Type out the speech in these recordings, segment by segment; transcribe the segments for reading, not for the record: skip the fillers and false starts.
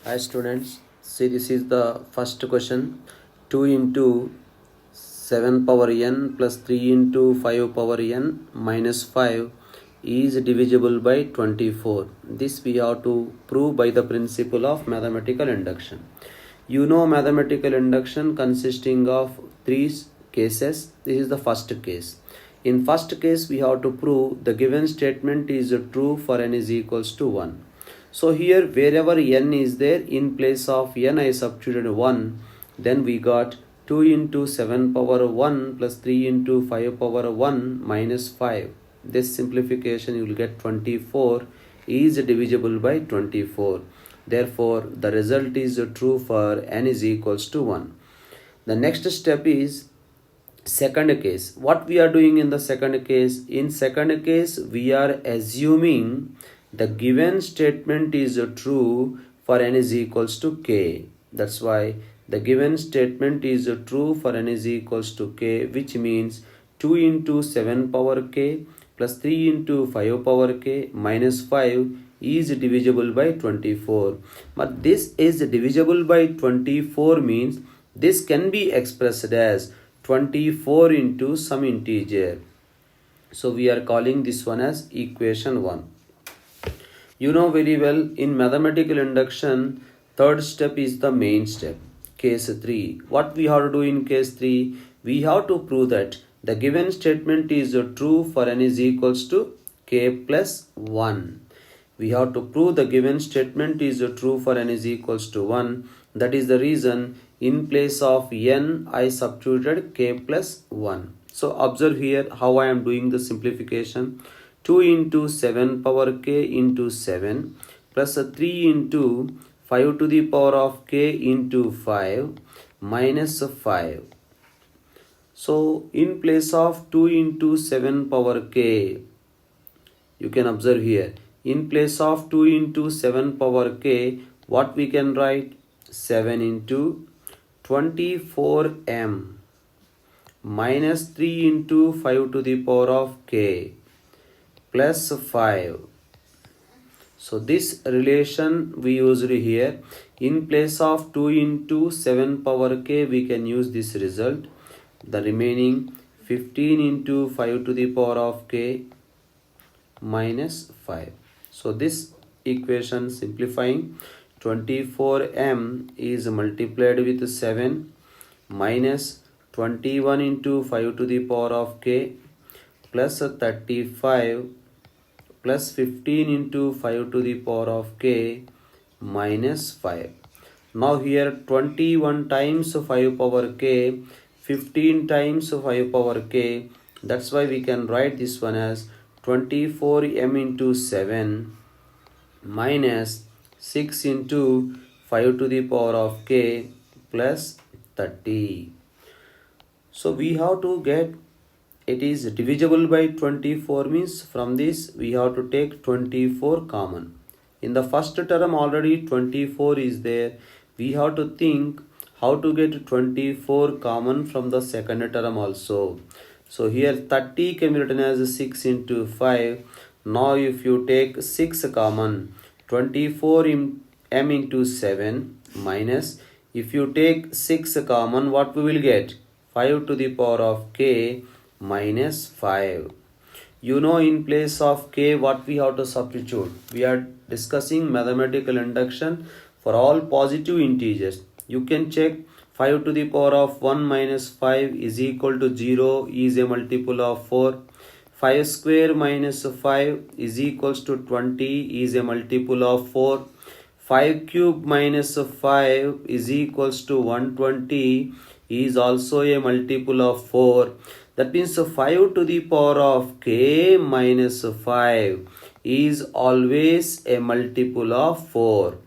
Hi students, see this is the first question. 2 into 7 power n plus 3 into 5 power n minus 5 is divisible by 24. This we have to prove by the principle of mathematical induction. You know mathematical induction consisting of three cases. This is the first case. In first case we have to prove the given statement is true for n is equals to 1. So here wherever n is there, in place of n I substituted 1, then we got 2 into 7 power 1 plus 3 into 5 power 1 minus 5. This simplification you will get 24 is divisible by 24. Therefore the result is true for n is equals to 1. The next step is second case. What we are doing in the second case? In second case we are assuming the given statement is true for n is equals to k. That's why the given statement is true for n is equals to k, which means 2 into 7 power k plus 3 into 5 power k minus 5 is divisible by 24. But this is divisible by 24 means this can be expressed as 24 into some integer. So we are calling this one as equation 1. You know very well in mathematical induction, third step is the main step. Case 3. What we have to do in case 3? We have to prove that the given statement is true for n is equals to k plus 1. We have to prove the given statement is true for n is equals to 1. That is the reason in place of n I substituted k plus 1. So observe here how I am doing the simplification. 2 into 7 power k into 7 plus 3 into 5 to the power of k into 5 minus 5. So in place of 2 into 7 power k, you can observe here, in place of 2 into 7 power k, what we can write? 7 into 24m minus 3 into 5 to the power of k plus 5. So this relation we used here. In place of 2 into 7 power k, we can use this result. The remaining 15 into 5 to the power of k minus 5. So this equation simplifying, 24m is multiplied with 7 minus 21 into 5 to the power of k plus 35 plus 15 into 5 to the power of k minus 5. Now here 21 times 5 power k, 15 times 5 power k. That's why we can write this one as 24m into 7 minus 6 into 5 to the power of k plus 30. So we have to get it is divisible by 24 means from this we have to take 24 common. In the first term already 24 is there. We have to think how to get 24 common from the second term also. So here 30 can be written as 6 into 5. Now if you take 6 common, 24 m into 7 minus, if you take 6 common, what we will get? 5 to the power of k minus 5. You know in place of k what we have to substitute. We are discussing mathematical induction for all positive integers. You can check 5 to the power of 1 minus 5 is equal to 0 is a multiple of 4. 5 square minus 5 is equals to 20 is a multiple of 4. 5 cube minus 5 is equals to 120 is also a multiple of 4. That means 5 to the power of k minus 5 is always a multiple of 4.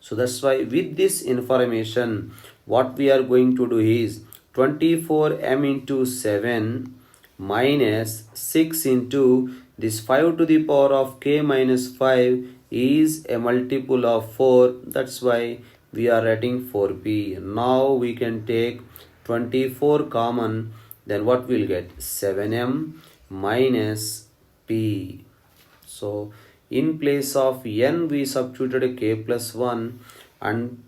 So that's why with this information, what we are going to do is 24m into 7 minus 6 into this 5 to the power of k minus 5 is a multiple of 4. That's why we are writing 4p. Now we can take 24 common, then what we'll get? 7m minus p. So in place of n we substituted k plus 1. and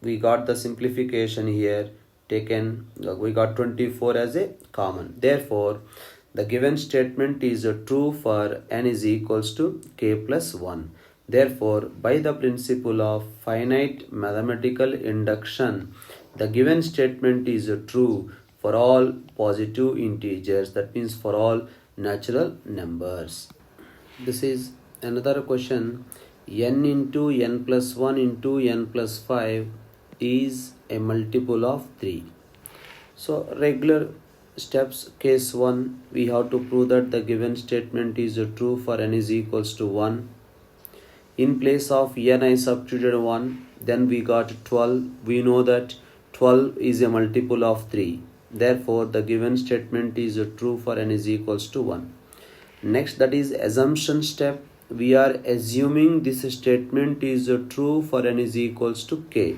we got the simplification here taken. We got 24 as a common. Therefore, the given statement is true for n is equals to k plus 1. Therefore, by the principle of finite mathematical induction, the given statement is true for all positive integers, that means for all natural numbers. This is another question. N into n plus 1 into n plus 5 is a multiple of 3. So regular steps. Case 1, we have to prove that the given statement is true for n is equals to 1. In place of n I substituted 1, then we got 12. We know that 12 is a multiple of 3. Therefore, the given statement is true for n is equals to 1. Next, that is assumption step. We are assuming this statement is true for n is equals to k.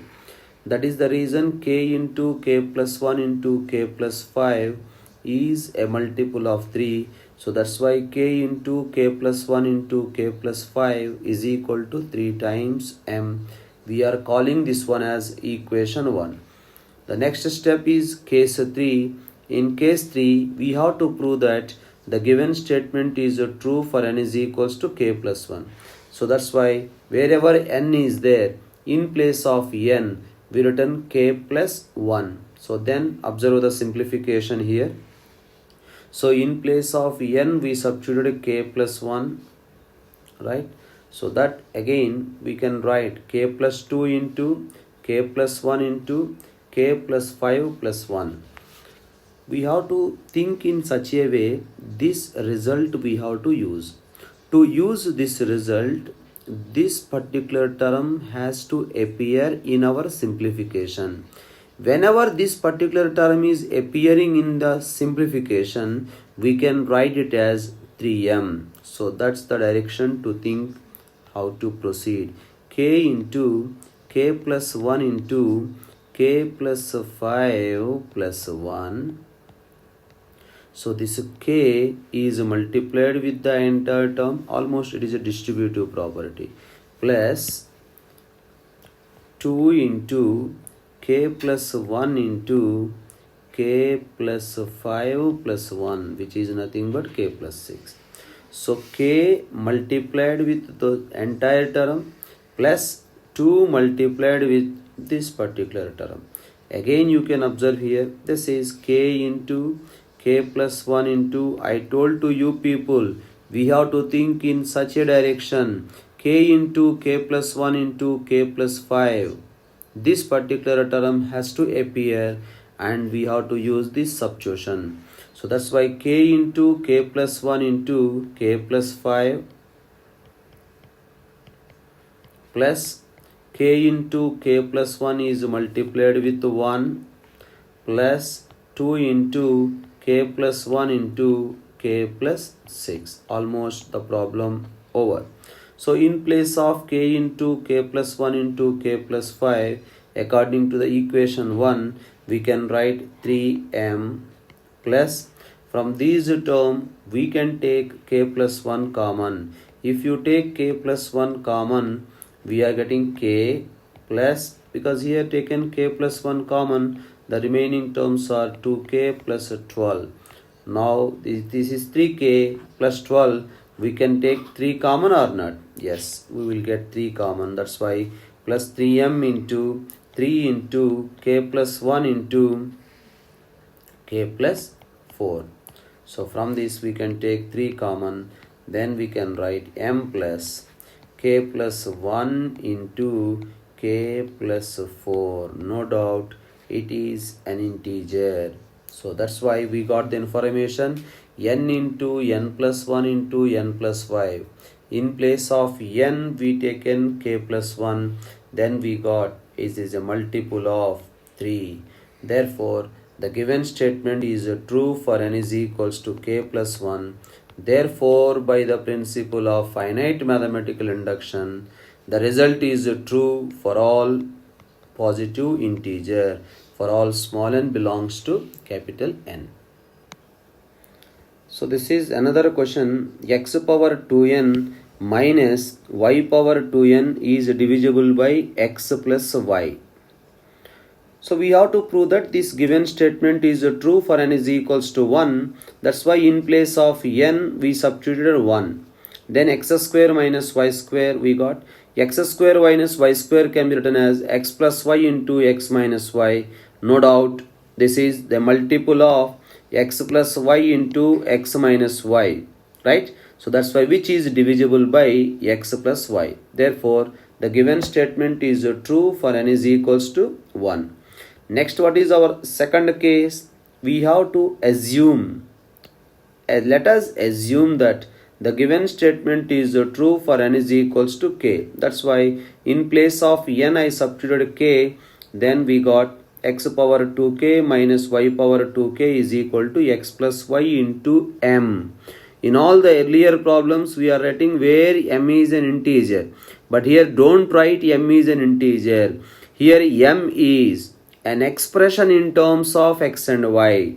That is the reason k into k plus 1 into k plus 5 is a multiple of 3. So that's why k into k plus 1 into k plus 5 is equal to 3 times m. We are calling this one as equation 1. The next step is case 3. In case 3, we have to prove that the given statement is true for n is equals to k plus 1. So that's why wherever n is there, in place of n, we written k plus 1. So then observe the simplification here. So in place of n, we substituted k plus 1, right? So that again we can write k plus 2 into k plus 1 into k plus 5 plus 1. We have to think in such a way, this result we have to use. To use this result, this particular term has to appear in our simplification. Whenever this particular term is appearing in the simplification, we can write it as 3m. So that's the direction to think how to proceed. K into k plus 1 into k plus 5 plus 1. So this k is multiplied with the entire term, almost it is a distributive property, plus 2 into k plus 1 into k plus 5 plus 1, which is nothing but k plus 6. So k multiplied with the entire term plus 2 multiplied with this particular term. Again you can observe here, this is k into k plus 1 into, I told to you people, we have to think in such a direction, k into k plus 1 into k plus 5. This particular term has to appear and we have to use this substitution. So that's why k into k plus 1 into k plus 5 plus k into k plus 1 is multiplied with 1 plus 2 into k plus 1 into k plus 6. Almost the problem over. So in place of k into k plus 1 into k plus 5, according to the equation 1, we can write 3m plus, from these term we can take k plus 1 common. If you take k plus 1 common, we are getting k plus, because here taken k plus 1 common, the remaining terms are 2k plus 12. Now this is 3k plus 12. We can take 3 common or not? Yes, we will get 3 common. That's why plus 3m into 3 into k plus 1 into k plus 4. So from this we can take 3 common. Then we can write m plus k plus 1 into k plus 4. No doubt it is an integer. So that's why we got the information n into n plus 1 into n plus 5. In place of n we taken k plus 1. Then we got it is a multiple of 3. Therefore, the given statement is true for n is equals to k plus 1. Therefore, by the principle of finite mathematical induction, the result is true for all positive integer, for all small n belongs to capital N. So this is another question. X power 2n minus y power 2n is divisible by x plus y. So we have to prove that this given statement is true for n is equals to 1. That's why in place of n we substituted 1. Then x square minus y square we got. X square minus y square can be written as x plus y into x minus y. No doubt this is the multiple of x plus y into x minus y. Right? So that's why which is divisible by x plus y. Therefore the given statement is true for n is equals to 1. Next, what is our second case? We have to assume, let us assume that the given statement is true for n is equals to k. That's why in place of n I substituted k, then we got x power 2k minus y power 2k is equal to x plus y into m. In all the earlier problems we are writing where m is an integer, but here don't write m is an integer. Here m is an expression in terms of x and y.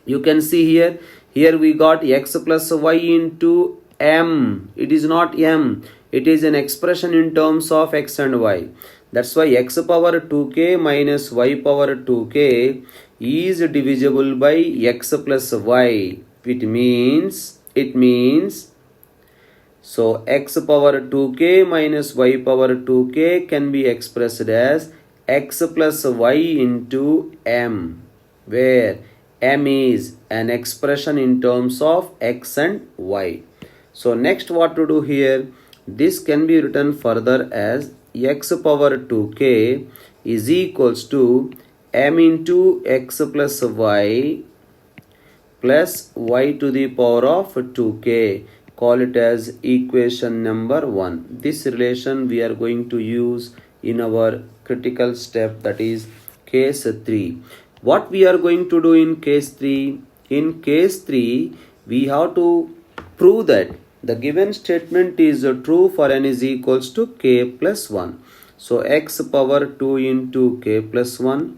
You can see here we got x plus y into m. It is not m. It is an expression in terms of x and y. That's why x power 2k minus y power 2k is divisible by x plus y. It means so x power 2k minus y power 2k can be expressed as x plus y into m, where m is an expression in terms of x and y. So next what to do here, this can be written further as x power 2k is equals to m into x plus y plus y to the power of 2k. Call it as equation number 1. This relation we are going to use in our critical step, that is case 3. What we are going to do in case 3? In case 3, we have to prove that the given statement is true for n is equals to k plus 1. So x power 2 into k plus 1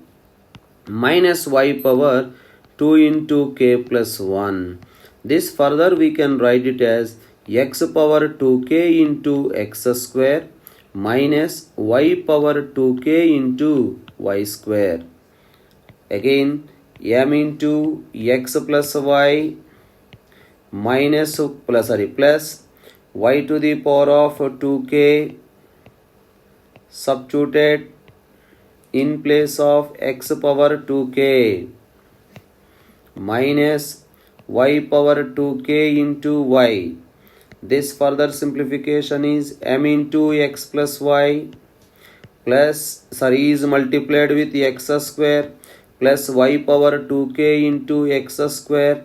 minus y power 2 into k plus 1. This further we can write it as x power 2k into x square minus y power 2k into y square. Again m into x plus y minus plus y to the power of 2k substituted in place of x power 2k minus y power 2k into y. This further simplification is m into x plus y is multiplied with x square plus y power 2k into x square.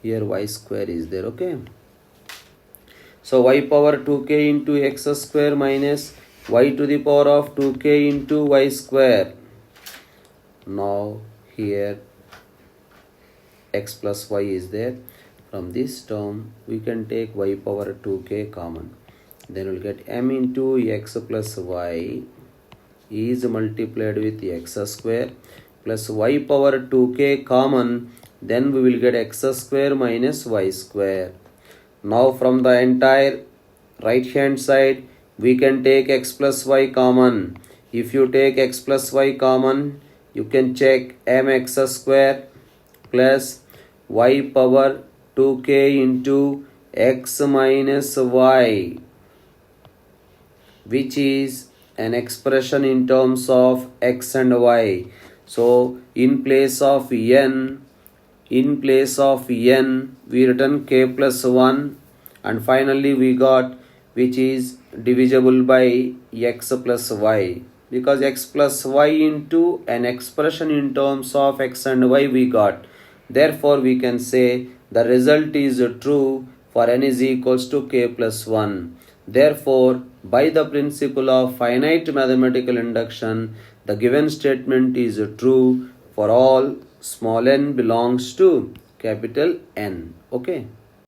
Here y square is there, okay. So y power 2k into x square minus y to the power of 2k into y square. Now here x plus y is there. From this term we can take y power 2k common. Then we'll get m into x plus y is multiplied with x square plus y power 2k common. Then we will get x square minus y square. Now from the entire right hand side we can take x plus y common. If you take x plus y common, you can check mx square plus y power 2k into x minus y, which is an expression in terms of x and y. So in place of n we written k plus 1, and finally we got which is divisible by x plus y, because x plus y into an expression in terms of x and y we got. Therefore we can say the result is true for n is equals to k plus 1. Therefore, by the principle of finite mathematical induction, the given statement is true for all small n belongs to capital N. Okay.